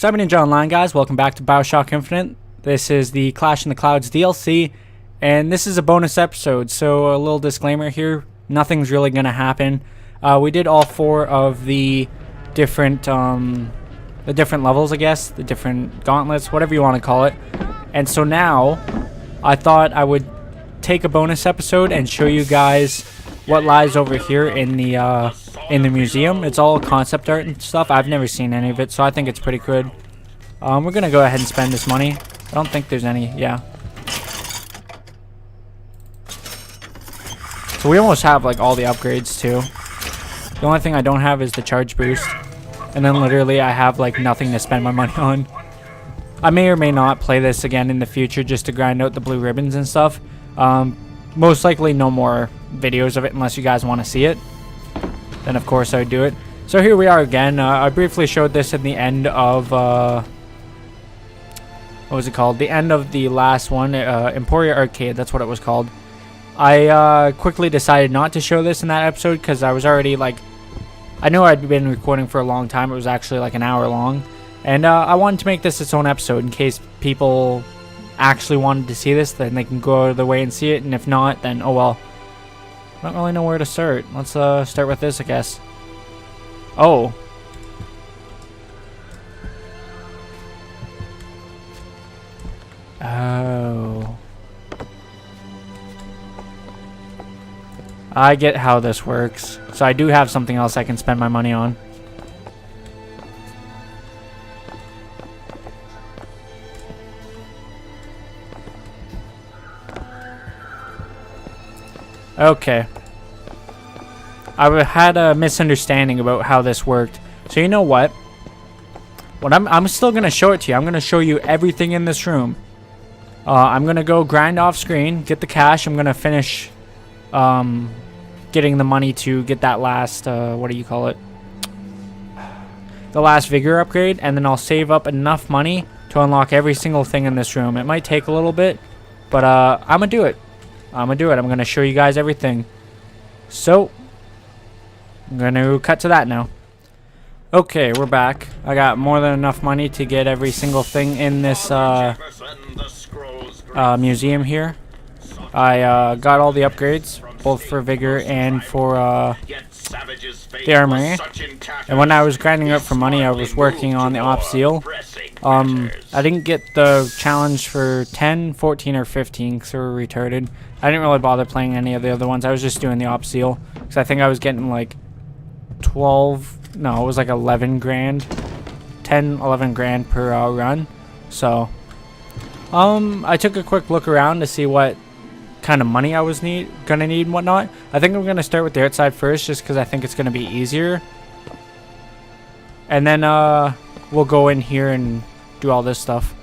Cyber Ninja Online, guys. Welcome back to Bioshock Infinite. This is the Clash in the Clouds DLC, and this is a bonus episode, so a little disclaimer here. Nothing's really going to happen. We did all four of the different levels, I guess, the different gauntlets, whatever you want to call it. And so now, I thought I would take a bonus episode and show you guys what lies over here in the museum. It's all concept art and stuff. I've never seen any of it, so I think it's pretty good. We're gonna go ahead and spend this money. I don't think there's any. Yeah. So we almost have like all the upgrades too. The only thing I don't have is the charge boost, and then literally I have like nothing to spend my money on. I may or may not play this again in the future just to grind out the blue ribbons and stuff. Most likely no more videos of it unless you guys want to see it. Then of course I would do it. So here we are again. I briefly showed this at the end of what was it called? The end of the last one, Emporia Arcade. That's what it was called. I quickly decided not to show this in that episode because I was already like, I knew I'd been recording for a long time. It was actually like an hour long, and I wanted to make this its own episode in case people actually wanted to see this. Then they can go out of their way and see it, and if not, then oh well. I don't really know where to start. Let's start with this, I guess. Oh. Oh. I get how this works. So I do have something else I can spend my money on. Okay. I had a misunderstanding about how this worked. So you know what? I'm still going to show it to you. I'm going to show you everything in this room. I'm going to go grind off screen, get the cash. I'm going to finish getting the money to get that last, what do you call it? The last vigor upgrade. And then I'll save up enough money to unlock every single thing in this room. It might take a little bit, but I'm going to do it. I'm going to show you guys everything. So, I'm going to cut to that now. Okay, we're back. I got more than enough money to get every single thing in this museum here. I got all the upgrades, both for Vigor and for the Armory. And when I was grinding up for money, I was working on the Op Seal. I didn't get the challenge for 10, 14, or 15 because they were retarded. I didn't really bother playing any of the other ones. I was just doing the Op Seal because I think I was getting like 12, no, it was like 11 grand, 10, 11 grand per run. So, I took a quick look around to see what kind of money I was gonna need and whatnot. I think I'm gonna start with the outside first just because I think it's gonna be easier. And then, we'll go in here and do all this stuff.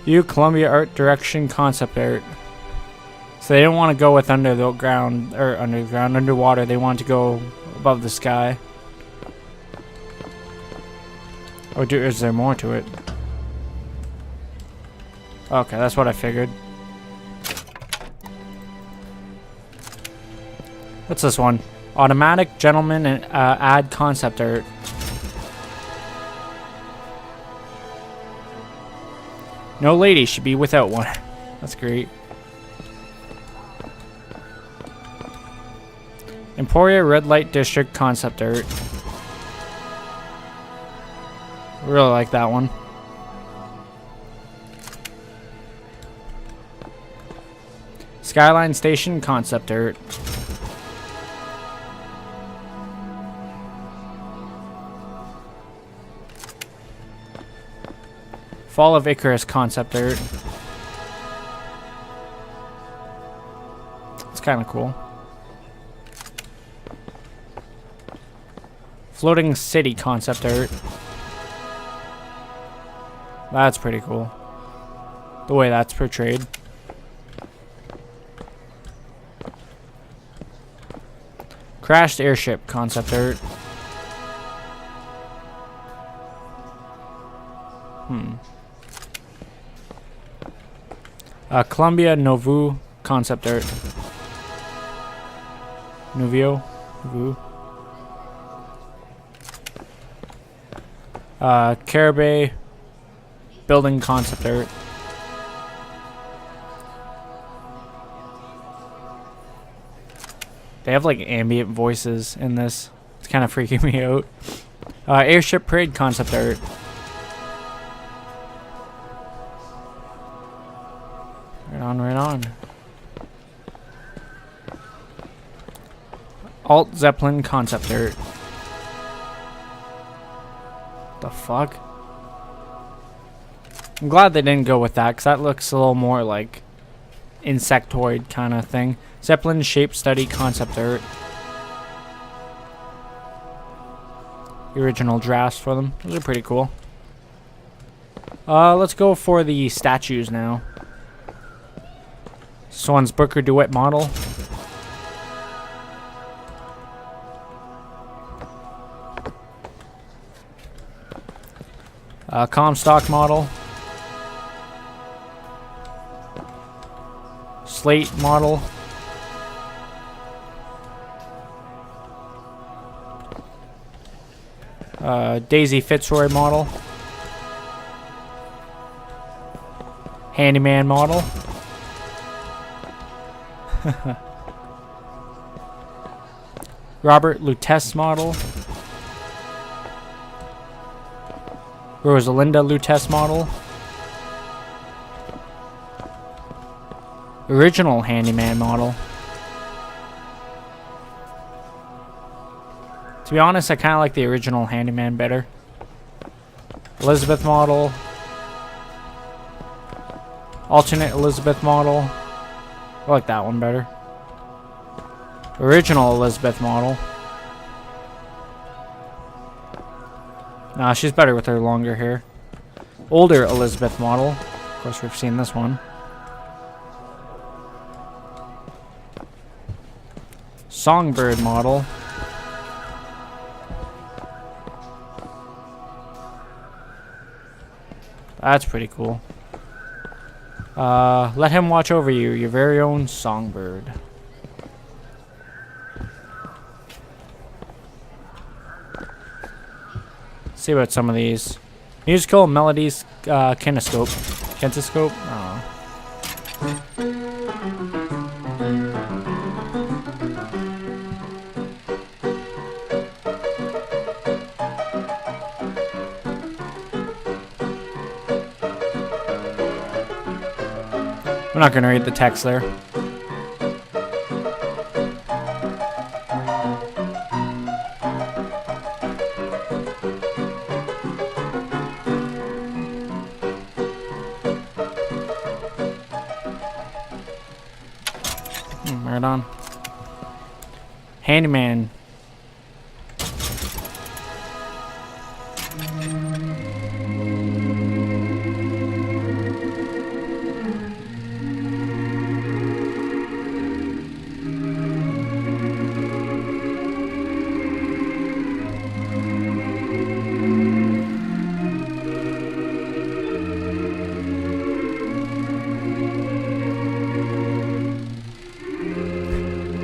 View Columbia Art Direction Concept Art. So they don't want to go with underwater. They want to go above the sky. Or is there more to it? Okay, that's what I figured. What's this one? Automatic Gentleman and add concept art. No lady should be without one. That's great. Emporia Red Light District concept art. Really like that one. Skyline Station concept art. Fall of Icarus concept art. It's kind of cool. Floating City concept art. That's pretty cool. The way that's portrayed. Crashed airship concept art. Columbia Novu concept art. Novio? Novu. Caribay building concept art. They have like ambient voices in this. It's kind of freaking me out. Airship parade concept art. Right on, right on. Alt Zeppelin concept art. The fuck? I'm glad they didn't go with that, because that looks a little more like insectoid kind of thing. Zeppelin shape study concept art. The original drafts for them. Those are pretty cool. Let's go for the statues now. This one's Booker DeWitt model. Comstock model. Slate model. Daisy Fitzroy model. Handyman model. Robert Lutece model. Rosalinda Lutece model. Original Handyman model. To be honest, I kind of like the original Handyman better. Elizabeth model. Alternate Elizabeth model. I like that one better. Original Elizabeth model. Nah, she's better with her longer hair. Older Elizabeth model. Of course, we've seen this one. Songbird model. That's pretty cool. Let him watch over you, your very own songbird. Let's see about some of these. Musical melodies, kinescope. Kinescope? I don't know. I'm not gonna read the text there. Right on. Handyman.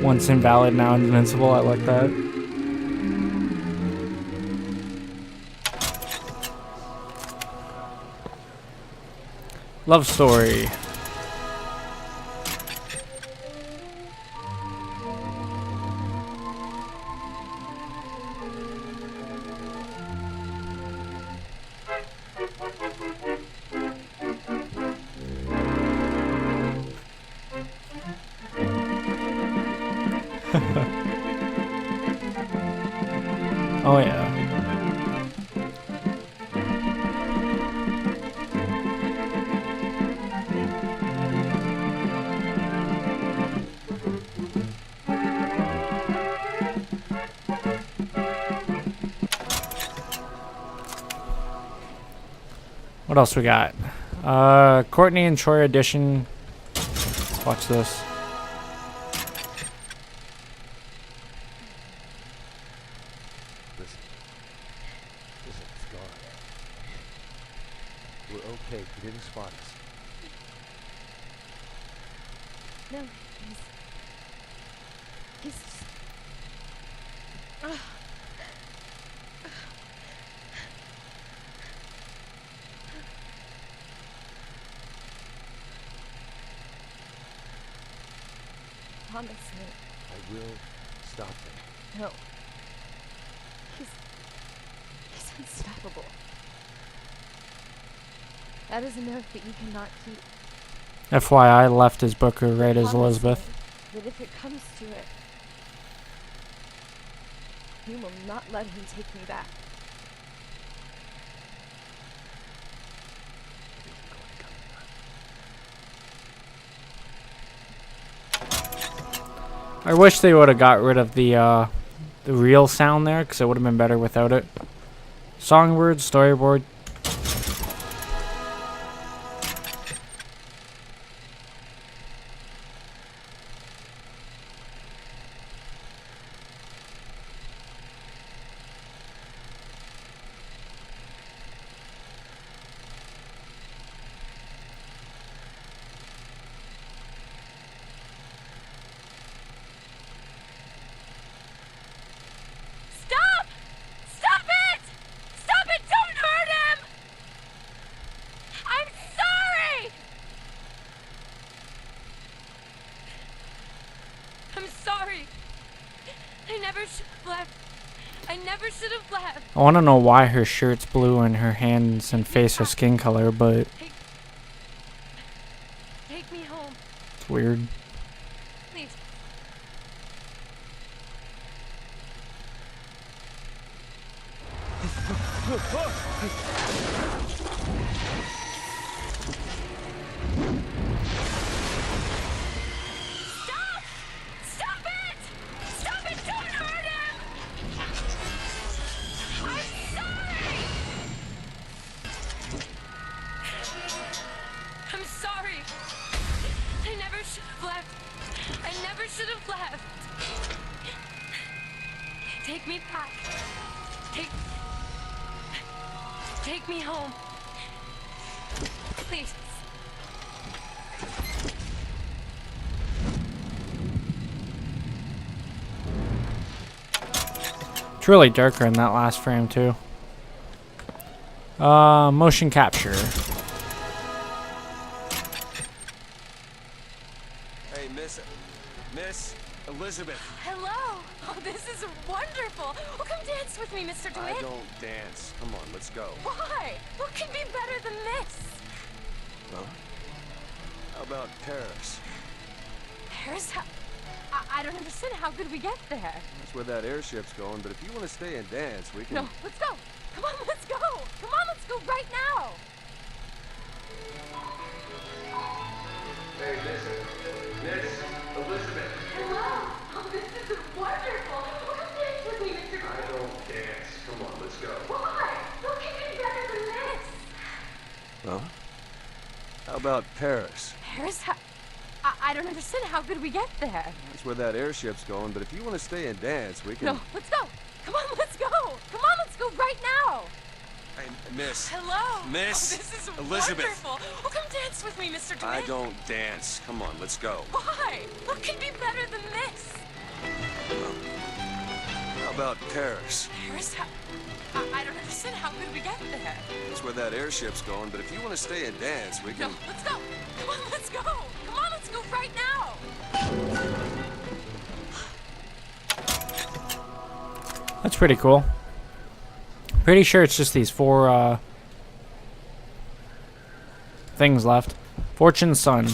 Once invalid, now invincible. I like that. Love story. Oh yeah. What else we got? Courtney and Troy edition. Let's watch this. Listen, it's gone. We're okay. He didn't spot us. No, he's just... Ugh. Promise me. I will stop them. No. He's unstoppable. That is an oath that you cannot keep. FYI, left is Booker, right is Promise Elizabeth. me that if it comes to it, you will not let him take me back. I wish they would have got rid of the real sound there, because it would have been better without it. Songbird, storyboard. Stop! Stop it! Stop it! Don't hurt him! I'm sorry! I'm sorry. I never should have left. I never should have left. I want to know why her shirt's blue and her hands and face are skin color, but Take me home, it's weird. please. Stop! Stop it! Stop it! Don't hurt him! I'm sorry! I'm sorry. I never should have left. I never should have left. Take me back. Take me home. Please. It's really darker in that last frame too. Motion capture. Hey, Miss Elizabeth. Hello. Oh, this is wonderful. Oh, come dance with me, Mr. I DeWitt. don't dance. Come on, let's go. Why? What can be better than this? Well, how about Paris? Paris? I don't understand. How could we get there? That's where that airship's going, but if you want to stay and dance, we can... No, let's go. Come on, let's go. Come on, let's go right now. Hey, Miss Elizabeth. Hello. Oh, this is wonderful. Oh, come dance with me, Mr. DeWitt. I don't dance. Come on, let's go. Why? What can be better than this? Well, how about Paris? Paris? I don't understand. How could we get there? That's where that airship's going, but if you want to stay and dance, we can... No, let's go. Come on, let's go. Come on, let's go right now. Hey, Miss. Hello. Miss Oh, this is Elizabeth. wonderful. Oh, come dance with me, Mr. DeWitt. I don't dance. Come on, let's go. Why? What can be better than this? How about Paris? Paris? I don't understand. How could we get there? That's where that airship's going, but if you want to stay and dance, we No, can... let's go. Come on, let's go. Come on, let's go right now. That's pretty cool. Pretty sure it's just these four things left. Fortune Sun.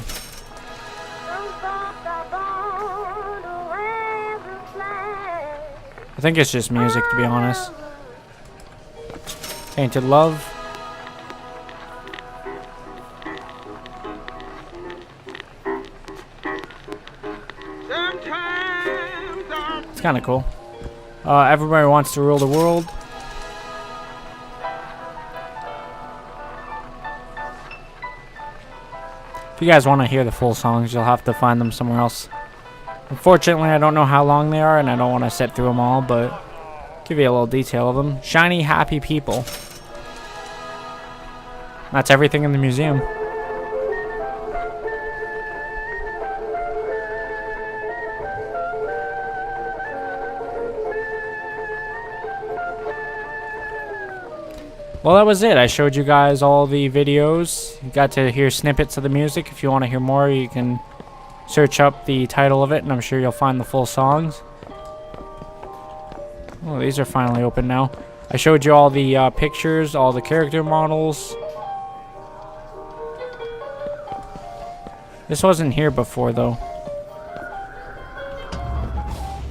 I think it's just music, to be honest. Tainted Love. It's kind of cool. Everybody Wants to Rule the World. If you guys want to hear the full songs, you'll have to find them somewhere else. Unfortunately, I don't know how long they are, and I don't want to sit through them all, but give you a little detail of them. Shiny, Happy People. That's everything in the museum. Well, that was it. I showed you guys all the videos. You got to hear snippets of the music. If you want to hear more, you can search up the title of it, and I'm sure you'll find the full songs. Oh, these are finally open now. I showed you all the pictures, all the character models. This wasn't here before, though.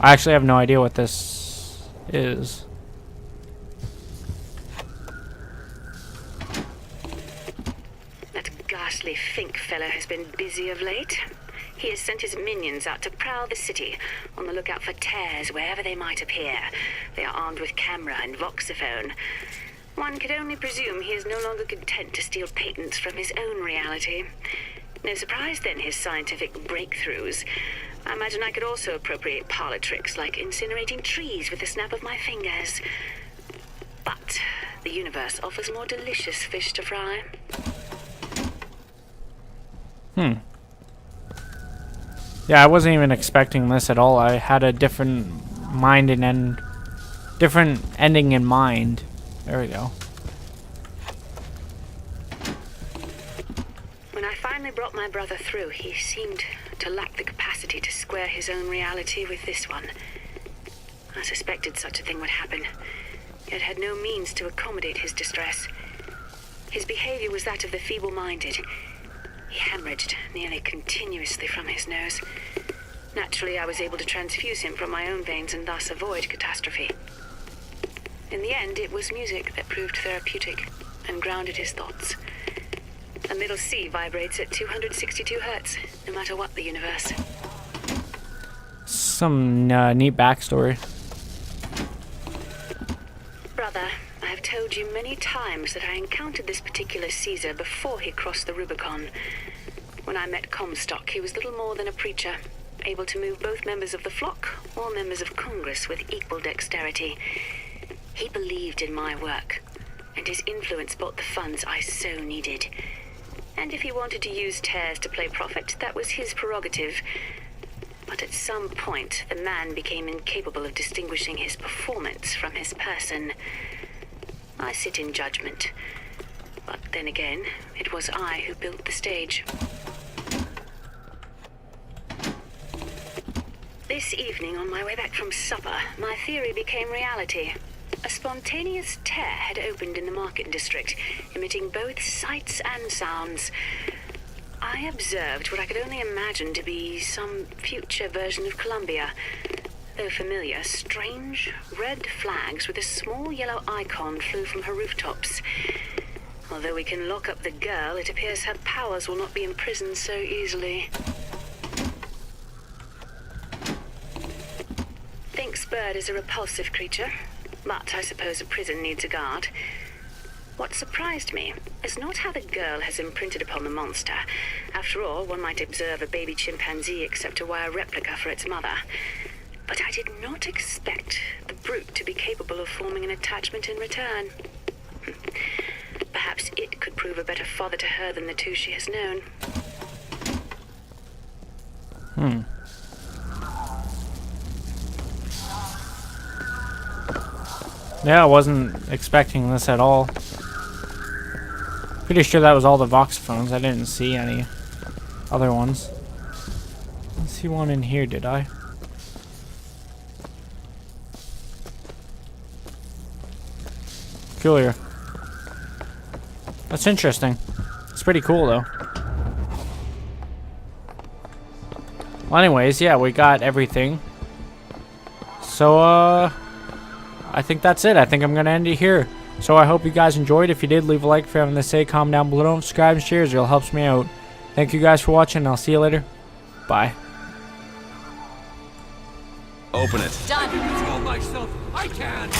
I actually have no idea what this is. That ghastly Fink fellow has been busy of late. He has sent his minions out to prowl the city, on the lookout for tears wherever they might appear. They are armed with camera and voxophone. One could only presume he is no longer content to steal patents from his own reality. No surprise, then, his scientific breakthroughs. I imagine I could also appropriate parlor tricks like incinerating trees with the snap of my fingers. But the universe offers more delicious fish to fry. Yeah, I wasn't even expecting this at all. I had a different different ending in mind. There we go. When I finally brought my brother through, he seemed to lack the capacity to square his own reality with this one. I suspected such a thing would happen, yet had no means to accommodate his distress. His behavior was that of the feeble-minded. He hemorrhaged nearly continuously from his nose. Naturally, I was able to transfuse him from my own veins and thus avoid catastrophe. In the end, it was music that proved therapeutic and grounded his thoughts. A middle C vibrates at 262 hertz, no matter what the universe. Some neat backstory. Brother, I have told you many times that I encountered this particular Caesar before he crossed the Rubicon. When I met Comstock, he was little more than a preacher, able to move both members of the flock or members of Congress with equal dexterity. He believed in my work, and his influence bought the funds I so needed. And if he wanted to use tears to play prophet, that was his prerogative. But at some point, the man became incapable of distinguishing his performance from his person. I sit in judgment. But then again, it was I who built the stage. This evening, on my way back from supper, my theory became reality. A spontaneous tear had opened in the market district, emitting both sights and sounds. I observed what I could only imagine to be some future version of Columbia. Though familiar, strange red flags with a small yellow icon flew from her rooftops. Although we can lock up the girl, it appears her powers will not be imprisoned so easily. Fink's bird is a repulsive creature, but I suppose a prison needs a guard. What surprised me is not how the girl has imprinted upon the monster. After all, one might observe a baby chimpanzee accept a wire replica for its mother. But I did not expect the brute to be capable of forming an attachment in return. Perhaps it could prove a better father to her than the two she has known. Yeah, I wasn't expecting this at all. Pretty sure that was all the voxophones. I didn't see any other ones. Let's see one in here, did I? Peculiar. That's interesting. It's pretty cool, though. Well, anyways, yeah, we got everything. So, I think that's it. I think I'm going to end it here. So I hope you guys enjoyed. If you did, leave a like if you have anything to say. Comment down below and subscribe and share. It all helps me out. Thank you guys for watching. I'll see you later. Bye. Open it. Done. Tell myself I can.